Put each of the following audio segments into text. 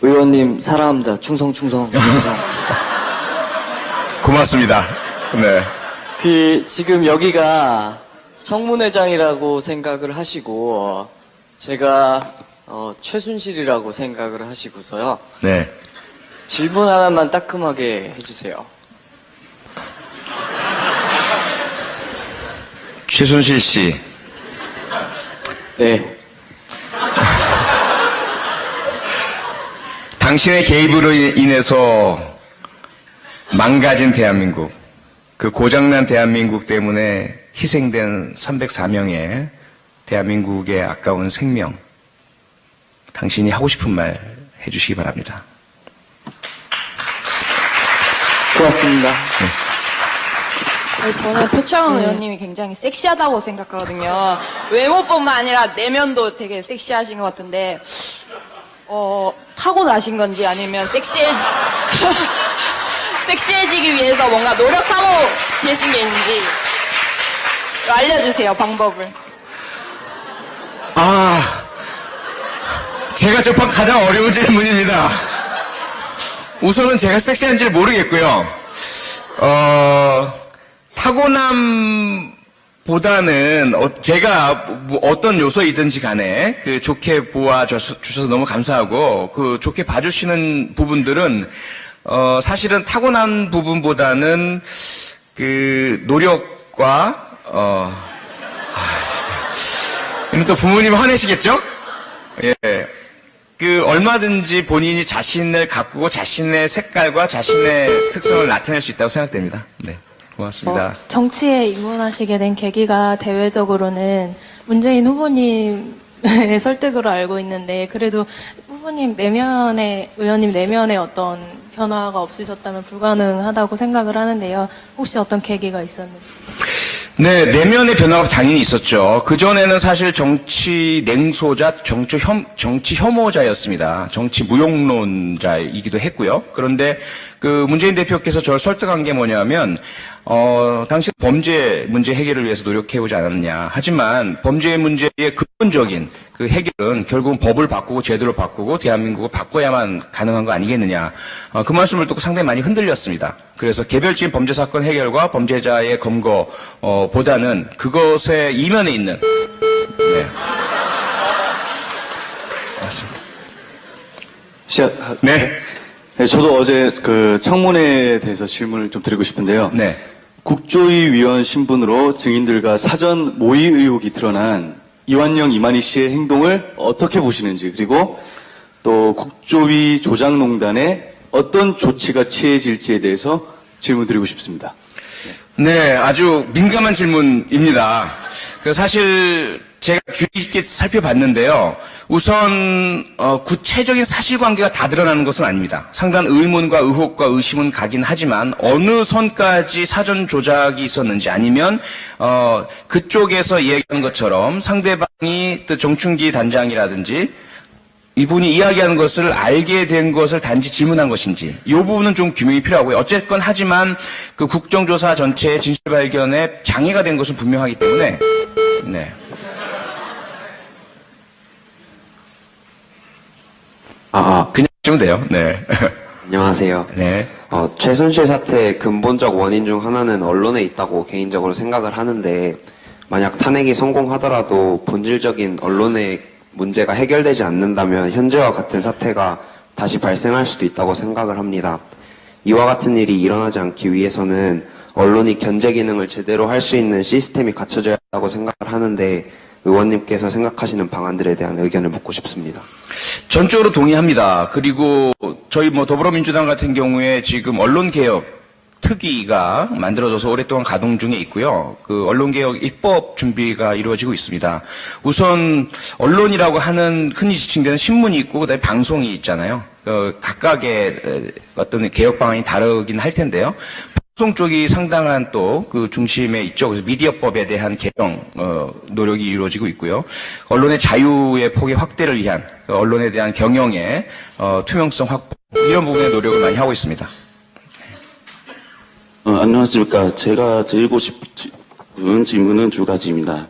의원님 사랑합니다. 충성. 고맙습니다. 네. 지금 여기가 청문회장이라고 생각을 하시고, 제가, 최순실이라고 생각을 하시고서요. 네. 질문 하나만 따끔하게 해주세요. 최순실 씨. 네. 당신의 개입으로 인해서 망가진 대한민국, 그 고장난 대한민국 때문에 희생된 304명의 대한민국의 아까운 생명, 당신이 하고 싶은 말 해주시기 바랍니다. 고맙습니다. 저는 표창원 의원님이 굉장히 섹시하다고 생각하거든요. 외모뿐만 아니라 내면도 되게 섹시하신 것 같은데, 타고나신 건지 아니면 섹시해지기 위해서 뭔가 노력하고 계신 게 있는지 알려주세요, 방법을. 제가 접한 가장 어려운 질문입니다. 우선은 제가 섹시한지를 모르겠고요. 타고남보다는 제가 어떤 요소이든지 간에 좋게 보아주셔서 너무 감사하고, 좋게 봐주시는 부분들은 사실은 타고난 부분보다는 노력과 또 부모님 화내시겠죠? 예. 얼마든지 본인이 자신을 가꾸고 자신의 색깔과 자신의 특성을 나타낼 수 있다고 생각됩니다. 네. 고맙습니다. 정치에 입문하시게 된 계기가 대외적으로는 문재인 후보님의 설득으로 알고 있는데, 그래도 후보님 의원님 내면에 어떤 변화가 없으셨다면 불가능하다고 생각을 하는데요. 혹시 어떤 계기가 있었는지? 네, 내면의 변화가 당연히 있었죠. 그전에는 사실 정치 냉소자, 정치 혐오자였습니다. 정치 무용론자이기도 했고요. 그런데 문재인 대표께서 저를 설득한 게 뭐냐면, 당시 범죄 문제 해결을 위해서 노력해오지 않았느냐. 하지만 범죄 문제의 근본적인 해결은 결국은 법을 바꾸고 제도를 바꾸고 대한민국을 바꿔야만 가능한 거 아니겠느냐. 그 말씀을 듣고 상당히 많이 흔들렸습니다. 그래서 개별적인 범죄 사건 해결과 범죄자의 검거, 보다는 그것의 이면에 있는, 네. 맞습니다. 네. 네, 저도 어제 청문회에 대해서 질문을 좀 드리고 싶은데요. 네. 국조위 위원 신분으로 증인들과 사전 모의 의혹이 드러난 이완영, 이만희 씨의 행동을 어떻게 보시는지, 그리고 또 국조위 조작농단에 어떤 조치가 취해질지에 대해서 질문 드리고 싶습니다. 네, 아주 민감한 질문입니다. 사실 제가 주의 깊게 살펴봤는데요. 우선 구체적인 사실관계가 다 드러나는 것은 아닙니다. 상당한 의문과 의혹과 의심은 가긴 하지만 어느 선까지 사전 조작이 있었는지, 아니면 그쪽에서 이야기한 것처럼 상대방이 또 정춘기 단장이라든지 이분이 이야기하는 것을 알게 된 것을 단지 질문한 것인지, 이 부분은 좀 규명이 필요하고요. 어쨌건 하지만 국정조사 전체의 진실 발견에 장애가 된 것은 분명하기 때문에, 네. 그냥 하시면 돼요. 네. 안녕하세요. 네. 최순실 사태의 근본적 원인 중 하나는 언론에 있다고 개인적으로 생각을 하는데, 만약 탄핵이 성공하더라도 본질적인 언론의 문제가 해결되지 않는다면 현재와 같은 사태가 다시 발생할 수도 있다고 생각을 합니다. 이와 같은 일이 일어나지 않기 위해서는 언론이 견제 기능을 제대로 할 수 있는 시스템이 갖춰져야 한다고 생각을 하는데, 의원님께서 생각하시는 방안들에 대한 의견을 묻고 싶습니다. 전적으로 동의합니다. 그리고 저희 더불어민주당 같은 경우에 지금 언론개혁 특위가 만들어져서 오랫동안 가동 중에 있고요. 언론개혁 입법 준비가 이루어지고 있습니다. 우선 언론이라고 하는 흔히 지칭되는 신문이 있고 그다음에 방송이 있잖아요. 각각의 어떤 개혁 방안이 다르긴 할 텐데요. 방송 쪽이 상당한 또 중심에 있죠. 그래서 미디어법에 대한 개정 노력이 이루어지고 있고요. 언론의 자유의 폭의 확대를 위한 언론에 대한 경영의 투명성 확보, 이런 부분에 노력을 많이 하고 있습니다. 안녕하십니까. 제가 드리고 싶은 질문은 두 가지입니다.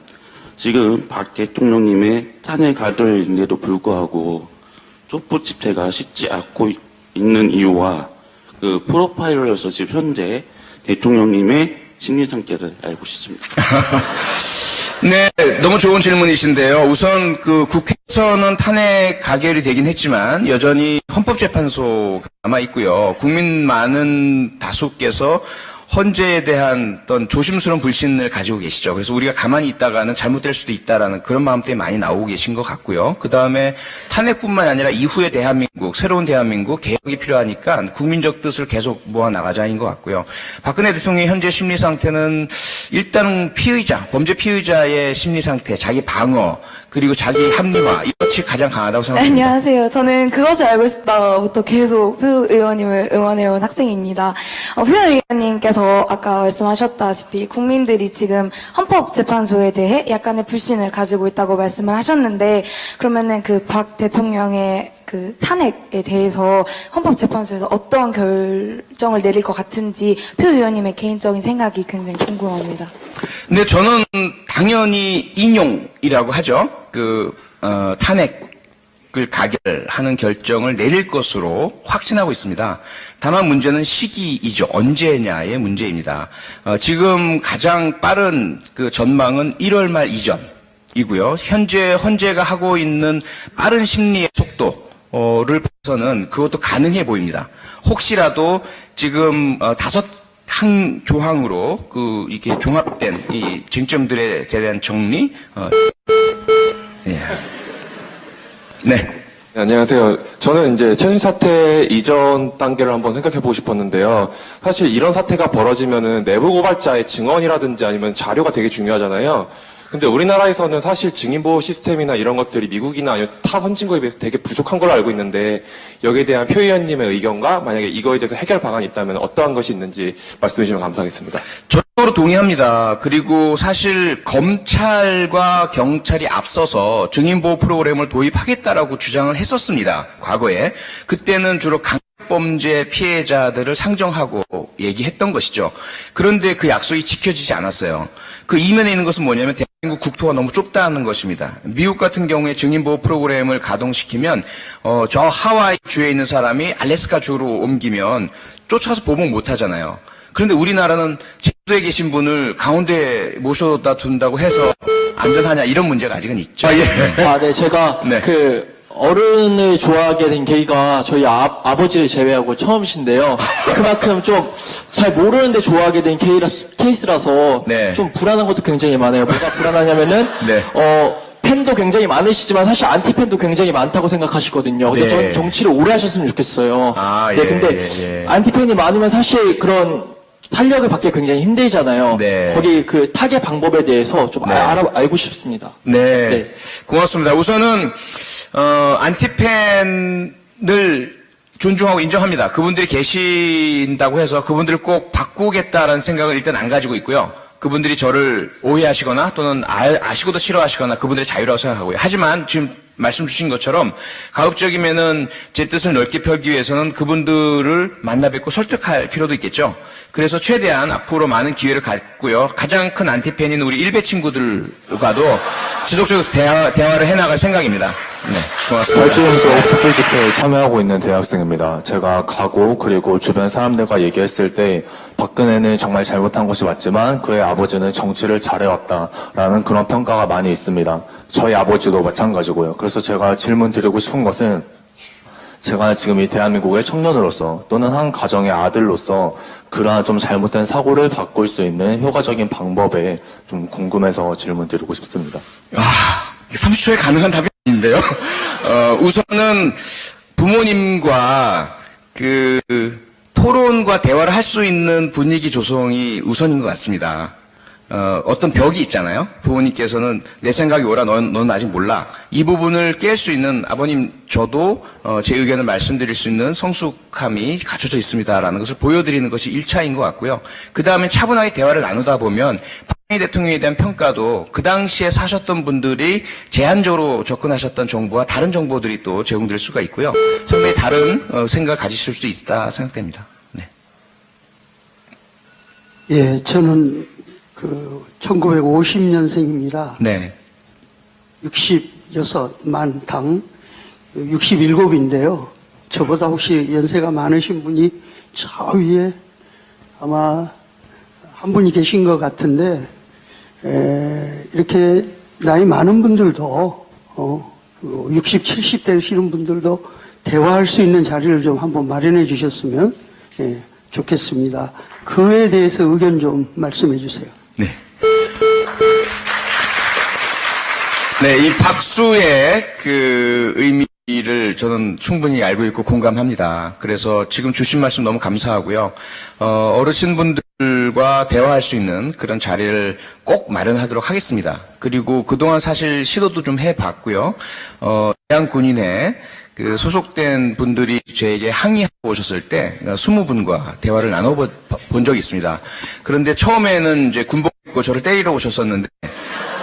지금 박 대통령님의 탄핵 가결인데도 불구하고 촛불 집회가 쉽지 않고 있는 이유와 그 프로파일러로서 지금 현재 대통령님의 심리 상태를 알고 싶습니다. 네, 너무 좋은 질문이신데요. 우선 그 국회에서는 탄핵 가결이 되긴 했지만 여전히 헌법재판소가 남아 있고요. 국민 많은 다수께서 헌재에 대한 어떤 조심스러운 불신을 가지고 계시죠. 그래서 우리가 가만히 있다가는 잘못될 수도 있다라는 그런 마음 때문에 많이 나오고 계신 것 같고요. 그 다음에 탄핵뿐만 아니라 이후의 대한민국, 새로운 대한민국 개혁이 필요하니까 국민적 뜻을 계속 모아나가자인 것 같고요. 박근혜 대통령의 현재 심리 상태는 일단은 피의자, 범죄 피의자의 심리 상태, 자기 방어, 그리고 자기 합리화, 이것이 가장 강하다고 생각합니다. 안녕하세요. 저는 그것을 알고 싶다부터 계속 표 의원님을 응원해온 학생입니다. 표 의원님께서 아까 말씀하셨다시피 국민들이 지금 헌법재판소에 대해 약간의 불신을 가지고 있다고 말씀을 하셨는데 그러면은 그 박 대통령의 그 탄핵에 대해서 헌법재판소에서 어떤 결정을 내릴 것 같은지 표 의원님의 개인적인 생각이 굉장히 궁금합니다. 근데 저는 당연히 인용이라고 하죠. 탄핵을 가결하는 결정을 내릴 것으로 확신하고 있습니다. 다만 문제는 시기이죠. 언제냐의 문제입니다. 지금 가장 빠른 그 전망은 1월 말 이전이고요. 현재 헌재가 하고 있는 빠른 심리의 속도를 봐서는 그것도 가능해 보입니다. 혹시라도 지금 5항 조항으로 이렇게 종합된 이 쟁점들에 대한 정리, 예. 네. 네, 안녕하세요. 저는 이제 최순실 사태 이전 단계를 한번 생각해 보고 싶었는데요. 사실 이런 사태가 벌어지면은 내부 고발자의 증언이라든지 아니면 자료가 되게 중요하잖아요. 근데 우리나라에서는 사실 증인보호 시스템이나 이런 것들이 미국이나 아니면 타 선진국에 비해서 되게 부족한 걸로 알고 있는데 여기에 대한 표 의원님의 의견과 만약에 이거에 대해서 해결 방안이 있다면 어떠한 것이 있는지 말씀해 주시면 감사하겠습니다. 전적으로 동의합니다. 그리고 사실 검찰과 경찰이 앞서서 증인보호 프로그램을 도입하겠다라고 주장을 했었습니다. 과거에. 그때는 주로 강력범죄 피해자들을 상정하고 얘기했던 것이죠. 그런데 그 약속이 지켜지지 않았어요. 그 이면에 있는 것은 뭐냐면 대한민국 국토가 너무 좁다는 것입니다. 미국 같은 경우에 증인보호 프로그램을 가동시키면 저 하와이 주에 있는 사람이 알래스카 주로 옮기면 쫓아서 보복 못하잖아요. 그런데 우리나라는 제주도에 계신 분을 강원도에 모셔다 둔다고 해서 안전하냐 이런 문제가 아직은 있죠. 네, 제가 네. 어른을 좋아하게 된 계기가 저희 아버지를 제외하고 처음이신데요. 그만큼 좀 잘 모르는데 좋아하게 된 케이스라서 네. 좀 불안한 것도 굉장히 많아요. 뭐가 불안하냐면은 네. 팬도 굉장히 많으시지만 사실 안티팬도 굉장히 많다고 생각하시거든요. 근데 네. 전 정치를 오래 하셨으면 좋겠어요. 예, 근데 예. 안티팬이 많으면 사실 그런 탄력을 받기 굉장히 힘들잖아요. 네. 거기 그 타겟 방법에 대해서 좀 네. 알고 싶습니다. 네. 네. 고맙습니다. 우선은, 안티팬을 존중하고 인정합니다. 그분들이 계신다고 해서 그분들을 꼭 바꾸겠다라는 생각을 일단 안 가지고 있고요. 그분들이 저를 오해하시거나 또는 아시고도 싫어하시거나 그분들의 자유라고 생각하고요. 하지만 지금 말씀 주신 것처럼 가급적이면은 제 뜻을 넓게 펴기 위해서는 그분들을 만나 뵙고 설득할 필요도 있겠죠. 그래서 최대한 앞으로 많은 기회를 갖고요. 가장 큰 안티팬인 우리 일베 친구들과도 지속적으로 대화를 해나갈 생각입니다. 네, 고맙습니다. 발주연소 촛불 집회에 참여하고 있는 대학생입니다. 제가 가고 그리고 주변 사람들과 얘기했을 때 박근혜는 정말 잘못한 것이 맞지만 그의 아버지는 정치를 잘해왔다라는 그런 평가가 많이 있습니다. 저희 아버지도 마찬가지고요. 그래서 제가 질문 드리고 싶은 것은 제가 지금 이 대한민국의 청년으로서 또는 한 가정의 아들로서 그러한 좀 잘못된 사고를 바꿀 수 있는 효과적인 방법에 좀 궁금해서 질문 드리고 싶습니다. 30초에 가능한 답이 아닌데요. 우선은 부모님과 토론과 대화를 할 수 있는 분위기 조성이 우선인 것 같습니다. 어떤 벽이 있잖아요. 부모님께서는 내 생각이 옳아, 넌 아직 몰라. 이 부분을 깰 수 있는 아버님, 저도 제 의견을 말씀드릴 수 있는 성숙함이 갖춰져 있습니다라는 것을 보여드리는 것이 1차인 것 같고요. 그 다음에 차분하게 대화를 나누다 보면 박근혜 대통령에 대한 평가도 그 당시에 사셨던 분들이 제한적으로 접근하셨던 정보와 다른 정보들이 또 제공될 수가 있고요. 상당히 다른 생각을 가지실 수도 있다 생각됩니다. 네. 예, 저는 1950년생입니다. 네. 66만 당. 67인데요. 저보다 혹시 연세가 많으신 분이 저 위에 아마 한 분이 계신 것 같은데, 이렇게 나이 많은 분들도, 60, 70 되시는 분들도 대화할 수 있는 자리를 좀 한번 마련해 주셨으면 좋겠습니다. 그에 대해서 의견 좀 말씀해 주세요. 네. 네, 이 박수의 그 의미를 저는 충분히 알고 있고 공감합니다. 그래서 지금 주신 말씀 너무 감사하고요. 어르신분들과 대화할 수 있는 그런 자리를 꼭 마련하도록 하겠습니다. 그리고 그동안 사실 시도도 좀 해봤고요. 해양군인회 그 소속된 분들이 저에게 항의하고 오셨을 때 20분과 대화를 나눠본 적이 있습니다. 그런데 처음에는 이제 군복 입고 저를 때리러 오셨었는데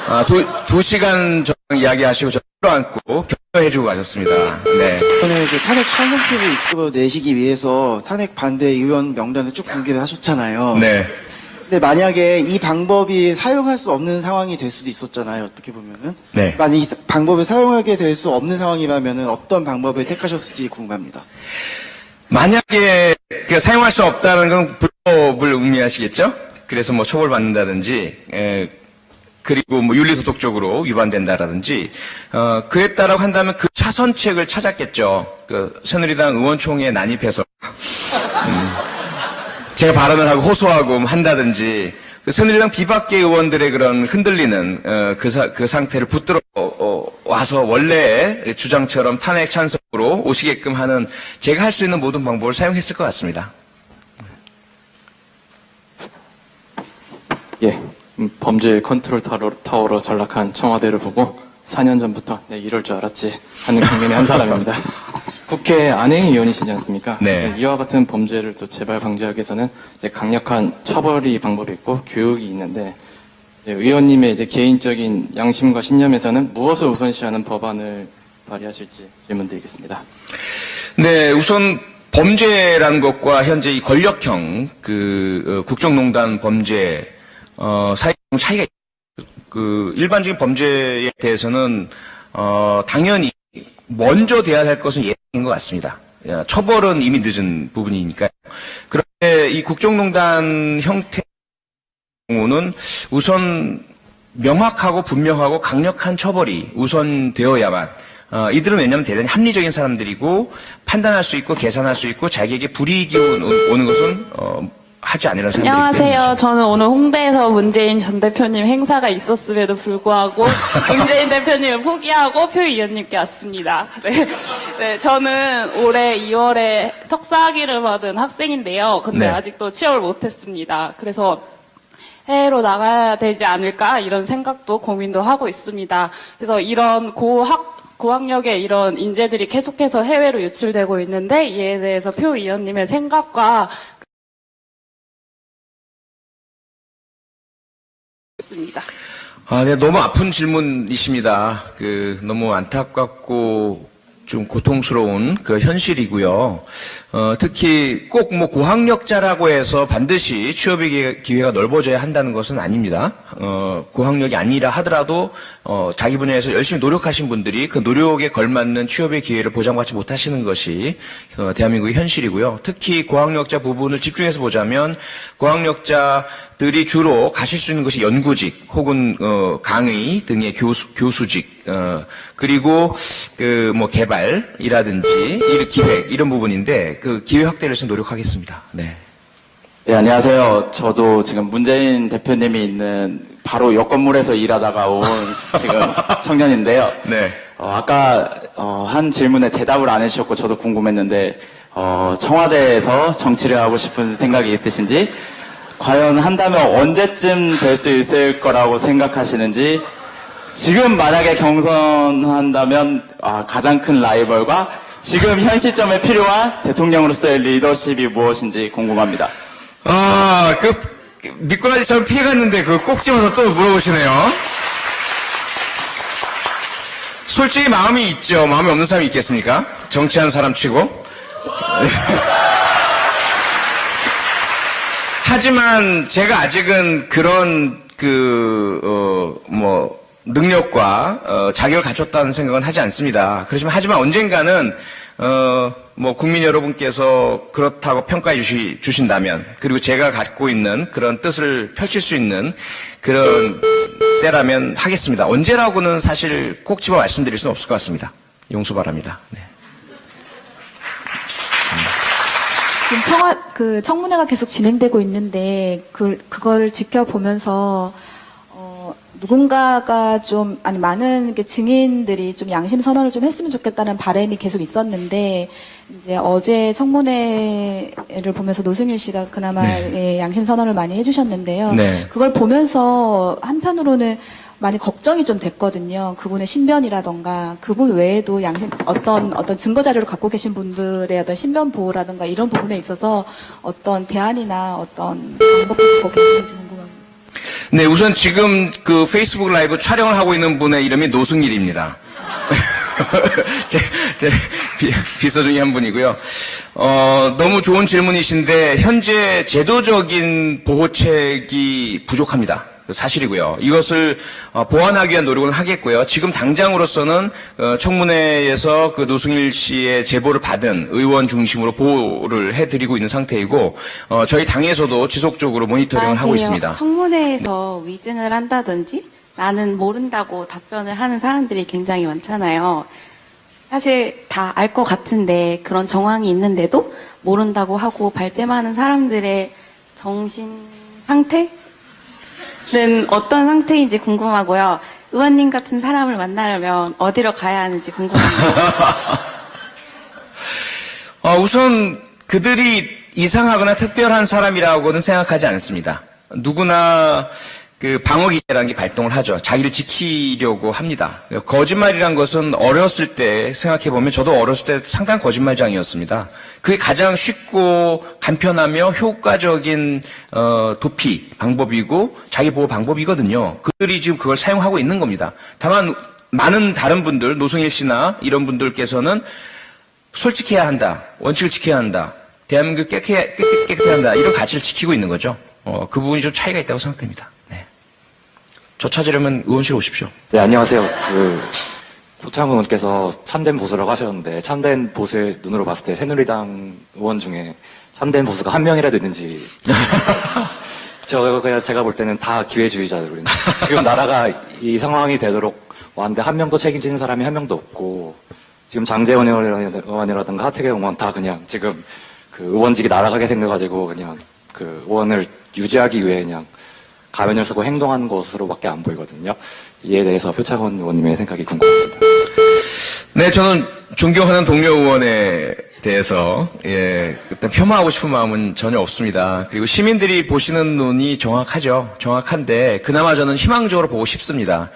2시간 정도 이야기하시고 저를 끌어안고 격려해주고 가셨습니다. 네. 이번에 그 탄핵 찬성표를 이끌어내시기 위해서 탄핵 반대 의원 명단을 쭉 공개를 하셨잖아요. 네. 근데 만약에 이 방법이 사용할 수 없는 상황이 될 수도 있었잖아요. 어떻게 보면은. 네. 만약 이 방법을 사용하게 될 수 없는 상황이라면은 어떤 방법을 택하셨을지 궁금합니다. 만약에 사용할 수 없다는 건 불법을 의미하시겠죠? 그래서 뭐 처벌받는다든지, 그리고 뭐 윤리도덕적으로 위반된다라든지, 그랬다라고 한다면 그 차선책을 찾았겠죠. 그 새누리당 의원총회에 난입해서, 제가 발언을 하고 호소하고 한다든지, 그 새누리당 비박계 의원들의 그런 흔들리는, 그 상태를 붙들어 와서 원래의 주장처럼 탄핵 찬성으로 오시게끔 하는 제가 할 수 있는 모든 방법을 사용했을 것 같습니다. 예, 범죄 컨트롤 타워로 전락한 청와대를 보고 4년 전부터 이럴 줄 알았지 하는 국민의 한 사람입니다. 국회 안행위원이시지 않습니까? 네. 그래서 이와 같은 범죄를 또 재발 방지하기 위해서는 이제 강력한 처벌이 방법이 있고 교육이 있는데, 의원님의 이제 개인적인 양심과 신념에서는 무엇을 우선시하는 법안을 발의하실지 질문드리겠습니다. 네, 우선 범죄라는 것과 현재 이 권력형 국정농단 범죄 사이 차이가 일반적인 범죄에 대해서는 당연히 먼저 돼야 할 것은 예방인 것 같습니다. 처벌은 이미 늦은 부분이니까요. 그런데 이 국정농단 형태 경우는 우선 명확하고 분명하고 강력한 처벌이 우선되어야만, 이들은 왜냐하면 대단히 합리적인 사람들이고 판단할 수 있고 계산할 수 있고 자기에게 불이익이 오는 것은 하지 않으려는 사람들이기 안녕하세요. 때문이죠. 저는 오늘 홍대에서 문재인 전 대표님 행사가 있었음에도 불구하고 문재인 대표님을 포기하고 표 의원님께 왔습니다. 네, 저는 올해 2월에 석사학위를 받은 학생인데요. 근데 네. 아직도 취업을 못했습니다. 그래서 해외로 나가야 되지 않을까 이런 생각도 고민도 하고 있습니다. 그래서 이런 고학력의 이런 인재들이 계속해서 해외로 유출되고 있는데 이에 대해서 표 의원님의 생각과 있습니다. 네, 너무 아픈 질문이십니다. 너무 안타깝고 좀 고통스러운 그 현실이고요. 특히 꼭 뭐 고학력자라고 해서 반드시 취업의 기회가 넓어져야 한다는 것은 아닙니다. 고학력이 아니라 하더라도 자기 분야에서 열심히 노력하신 분들이 그 노력에 걸맞는 취업의 기회를 보장받지 못하시는 것이 대한민국의 현실이고요. 특히 고학력자 부분을 집중해서 보자면 고학력자들이 주로 가실 수 있는 것이 연구직 혹은 강의 등의 교수직, 그리고 뭐 개발이라든지 기획 이런 부분인데 그 기회 확대를 해서 노력하겠습니다. 네. 네, 안녕하세요. 저도 지금 문재인 대표님이 있는 바로 옆 건물에서 일하다가 온 지금 청년인데요. 네. 아까 한 질문에 대답을 안 해주셨고 저도 궁금했는데 청와대에서 정치를 하고 싶은 생각이 있으신지, 과연 한다면 언제쯤 될 수 있을 거라고 생각하시는지, 지금 만약에 경선한다면 가장 큰 라이벌과 지금 현 시점에 필요한 대통령으로서의 리더십이 무엇인지 궁금합니다. 미꾸라지처럼 피해갔는데 그거 꼭 집어서 또 물어보시네요. 솔직히 마음이 있죠. 마음이 없는 사람이 있겠습니까? 정치하는 사람 치고. 하지만 제가 아직은 그런 능력과 자격을 갖췄다는 생각은 하지 않습니다. 하지만 언젠가는 국민 여러분께서 그렇다고 평가해 주신다면, 그리고 제가 갖고 있는 그런 뜻을 펼칠 수 있는 그런 때라면 하겠습니다. 언제라고는 사실 꼭 집어 말씀드릴 수는 없을 것 같습니다. 용서 바랍니다. 네. 지금 청문회가 계속 진행되고 있는데 그걸 지켜보면서 누군가가 많은 증인들이 좀 양심 선언을 좀 했으면 좋겠다는 바람이 계속 있었는데, 이제 어제 청문회를 보면서 노승일 씨가 그나마 양심 선언을 많이 해주셨는데요. 네. 그걸 보면서 한편으로는 많이 걱정이 좀 됐거든요. 그분의 신변이라던가, 그분 외에도 어떤 증거 자료를 갖고 계신 분들의 어떤 신변 보호라든가 이런 부분에 있어서 어떤 대안이나 어떤 방법을 갖고 계시는지 궁금합니다. 네, 우선 지금 그 페이스북 라이브 촬영을 하고 있는 분의 이름이 노승일입니다. 제 비서 중에 한 분이고요. 너무 좋은 질문이신데, 현재 제도적인 보호책이 부족합니다. 사실이고요. 이것을 보완하기 위한 노력을 하겠고요. 지금 당장으로서는 청문회에서 그 노승일 씨의 제보를 받은 의원 중심으로 보호를 해드리고 있는 상태이고, 저희 당에서도 지속적으로 모니터링을 하고 있습니다. 청문회에서 위증을 한다든지 나는 모른다고 답변을 하는 사람들이 굉장히 많잖아요. 사실 다 알 것 같은데 그런 정황이 있는데도 모른다고 하고 발뺌하는 사람들의 정신 상태? 는 어떤 상태인지 궁금하고요. 의원님 같은 사람을 만나려면 어디로 가야 하는지 궁금합니다. 우선 그들이 이상하거나 특별한 사람이라고는 생각하지 않습니다. 누구나 그 방어기제라는 게 발동을 하죠. 자기를 지키려고 합니다. 거짓말이란 것은 어렸을 때 생각해보면, 저도 어렸을 때 상당한 거짓말장이었습니다. 그게 가장 쉽고 간편하며 효과적인 도피 방법이고 자기 보호 방법이거든요. 그들이 지금 그걸 사용하고 있는 겁니다. 다만 많은 다른 분들, 노승일 씨나 이런 분들께서는 솔직해야 한다, 원칙을 지켜야 한다, 대한민국 깨끗해야 한다, 이런 가치를 지키고 있는 거죠. 그 부분이 좀 차이가 있다고 생각됩니다. 네. 저 찾으려면 의원실 오십시오. 네, 안녕하세요. 표창원 의원께서 참된 보수라고 하셨는데, 참된 보수의 눈으로 봤을 때 새누리당 의원 중에 참된 보수가 한 명이라도 있는지. 제가 볼 때는 다 기회주의자들입니다. 지금 나라가 이 상황이 되도록 왔는데 한 명도 책임지는 사람이 한 명도 없고, 지금 장재원 의원이라든가 하태경 의원 다 그냥 지금 그 의원직이 날아가게 생겨가지고 그냥 그 의원을 유지하기 위해 그냥 가면을 쓰고 행동하는 것으로밖에 안 보이거든요. 이에 대해서 표창원 의원님의 생각이 궁금합니다. 네, 저는 존경하는 동료 의원에 대해서 일단 폄하하고 싶은 마음은 전혀 없습니다. 그리고 시민들이 보시는 눈이 정확한데 그나마 저는 희망적으로 보고 싶습니다.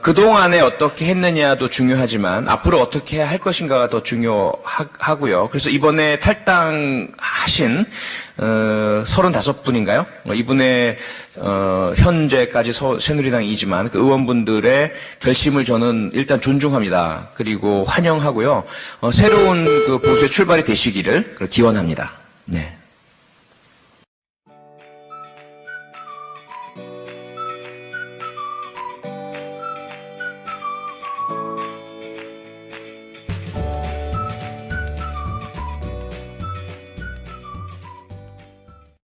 그동안에 어떻게 했느냐도 중요하지만 앞으로 어떻게 할 것인가가 더 중요하고요. 그래서 이번에 탈당하신 35분인가요? 이분의 현재까지 새누리당이지만 그 의원분들의 결심을 저는 일단 존중합니다. 그리고 환영하고요. 새로운 그 보수의 출발이 되시기를 기원합니다. 네.